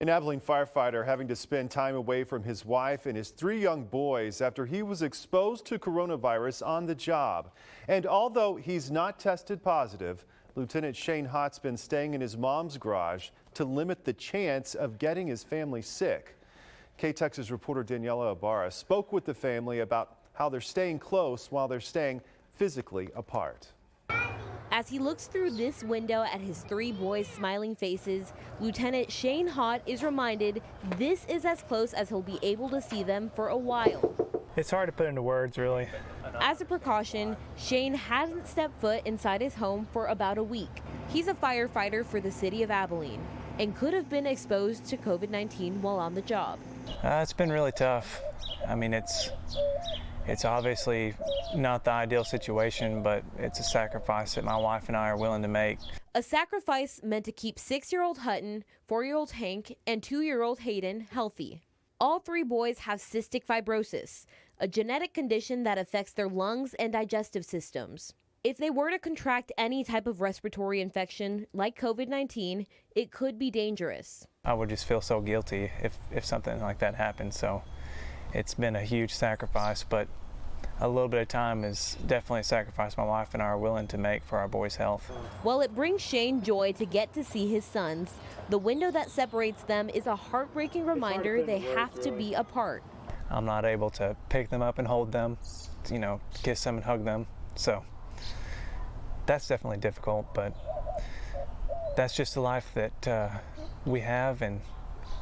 An Abilene firefighter having to spend time away from his wife and his 3 young boys after he was exposed to coronavirus on the job. And although he's not tested positive, Lieutenant Shane Hott's been staying in his mom's garage to limit the chance of getting his family sick. KTEX's reporter Daniela Ibarra spoke with the family about how they're staying close while they're staying physically apart. As he looks through this window at his 3 boys' smiling faces, Lieutenant Shane Hott is reminded this is as close as he'll be able to see them for a while. It's hard to put into words, really. As a precaution, Shane hasn't stepped foot inside his home for about a week. He's a firefighter for the city of Abilene and could have been exposed to COVID-19 while on the job. It's been really tough. I mean, it's obviously not the ideal situation, but it's a sacrifice that my wife and I are willing to make. A sacrifice meant to keep 6-year-old Hutton, 4-year-old Hank, and 2-year-old Hayden healthy. All 3 boys have cystic fibrosis, a genetic condition that affects their lungs and digestive systems. If they were to contract any type of respiratory infection like COVID-19, it could be dangerous. I would just feel so guilty if something like that happened, so it's been a huge sacrifice, but a little bit of time is definitely a sacrifice my wife and I are willing to make for our boys' health. While it brings Shane joy to get to see his sons, the window that separates them is a heartbreaking reminder they have to be apart. I'm not able to pick them up and hold them, kiss them and hug them, so that's definitely difficult, but that's just the life that we have, and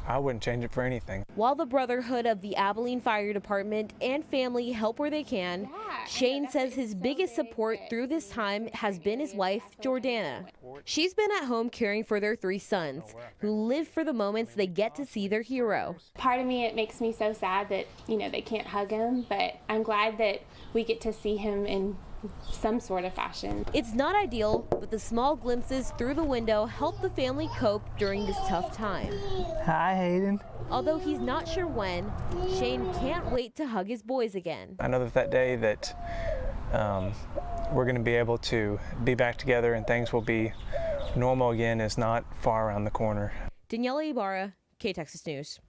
I wouldn't change it for anything. While the Brotherhood of the Abilene Fire Department and family help where they can, Shane says his biggest support through this time has been his wife, Jordana. She's been at home caring for their 3 sons, who live for the moments they get to see their hero. Part of me, it makes me so sad that, they can't hug him, but I'm glad that we get to see him in some sort of fashion. It's not ideal, but the small glimpses through the window help the family cope during this tough time. Hi, Hayden. Although he's not sure when, Shane can't wait to hug his boys again. I know that day that we're going to be able to be back together and things will be normal again is not far around the corner. Daniela Ibarra, KTEX News.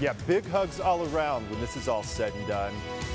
Yeah, big hugs all around when this is all said and done.